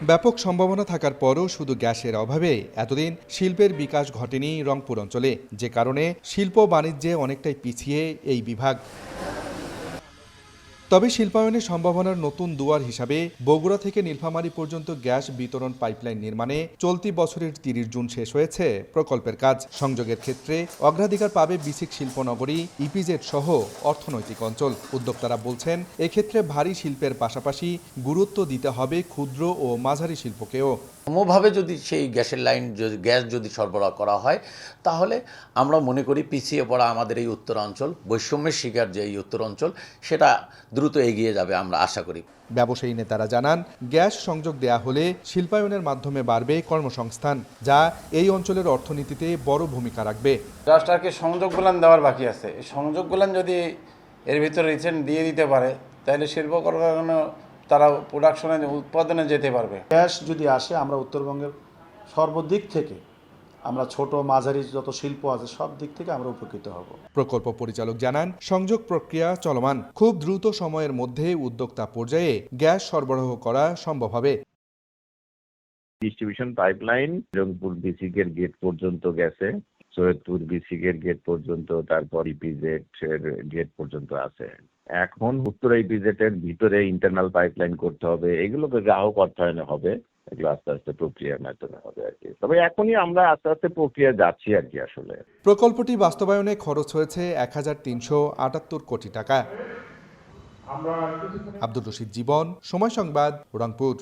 ব্যাপক সম্ভাবনা থাকার পরও শুধু গ্যাসের অভাবে এতদিন শিল্পের বিকাশ ঘটেনি রংপুর অঞ্চলে, যে কারণে শিল্প বাণিজ্যে অনেকটাই পিছিয়ে এই বিভাগ। তবে শিল্পায়নের সম্ভাবনার নতুন দুয়ার হিসাবে বগুড়া থেকে নীলফামারী পর্যন্ত গ্যাস বিতরণ পাইপলাইন নির্মাণে চলতি বছরের ৩০ জুন শেষ হয়েছে প্রকল্পের কাজ। সংযোগের ক্ষেত্রে অগ্রাধিকার পাবে বিসিক শিল্পনগরী, ইপিজেড সহ অর্থনৈতিক অঞ্চল। উদ্যোক্তারা বলছেন, এক্ষেত্রে ভারী শিল্পের পাশাপাশি গুরুত্ব দিতে হবে ক্ষুদ্র ও মাঝারি শিল্পকেও। সমভাবে যদি সেই গ্যাসের লাইন গ্যাস যদি সরবরাহ করা হয়, তাহলে আমরা মনে করি পিছিয়ে পড়া আমাদের এই উত্তরাঞ্চল, বৈষম্যের শিকার যে এই উত্তরাঞ্চল, সেটা দ্রুত এগিয়ে যাবে আমরা আশা করি। ব্যবসায়ী নেতারা জানান, গ্যাস সংযোগ দেয়া হলে শিল্পায়নের মাধ্যমে বাড়বে কর্মসংস্থান, যা এই অঞ্চলের অর্থনীতিতে বড় ভূমিকা রাখবে। জাস্টারকে সংযোগগুলান দেওয়ার বাকি আছে, এই সংযোগগুলান যদি এর ভিতরে রিসেন্ট দিয়ে দিতে পারে, তাহলে শিল্প কারখানা তারা প্রোডাকশনে উৎপাদনে যেতে পারবে। গ্যাস যদি আসে, আমরা উত্তরবঙ্গের সর্বদিক থেকে, আমরা ছোট মাঝারি যত শিল্প আছে সব দিক থেকে আমরা উপকৃত হব। প্রকল্প পরিচালক জানান, সংযোগ প্রক্রিয়া চলমান, খুব দ্রুত সময়ের মধ্যে উদ্যোক্তা পর্যায়ে গ্যাস সরবরাহ করা সম্ভব হবে। ডিস্ট্রিবিউশন পাইপলাইন রংপুর বিসিকের গেট পর্যন্ত গেছে, সৈয়দপুর বিসিকের গেট পর্যন্ত, তারপর ইপিজেড এর গেট পর্যন্ত আছে। এখন উত্তর ইপিজেড এর ভিতরে ইন্টারনাল পাইপলাইন করতে হবে, এগুলোকে গ্রাহক অর্থায়নে হবে, এগুলো আস্তে আস্তে প্রক্রিয়ার মাধ্যমে হবে আর কি। তবে এখনই আমরা আস্তে আস্তে প্রক্রিয়া যাচ্ছি আর কি। আসলে প্রকল্পটি বাস্তবায়নে খরচ হয়েছে ১,৩৭৮ কোটি টাকা। আব্দুর রশিদ জীবন, সময় সংবাদ, রংপুর।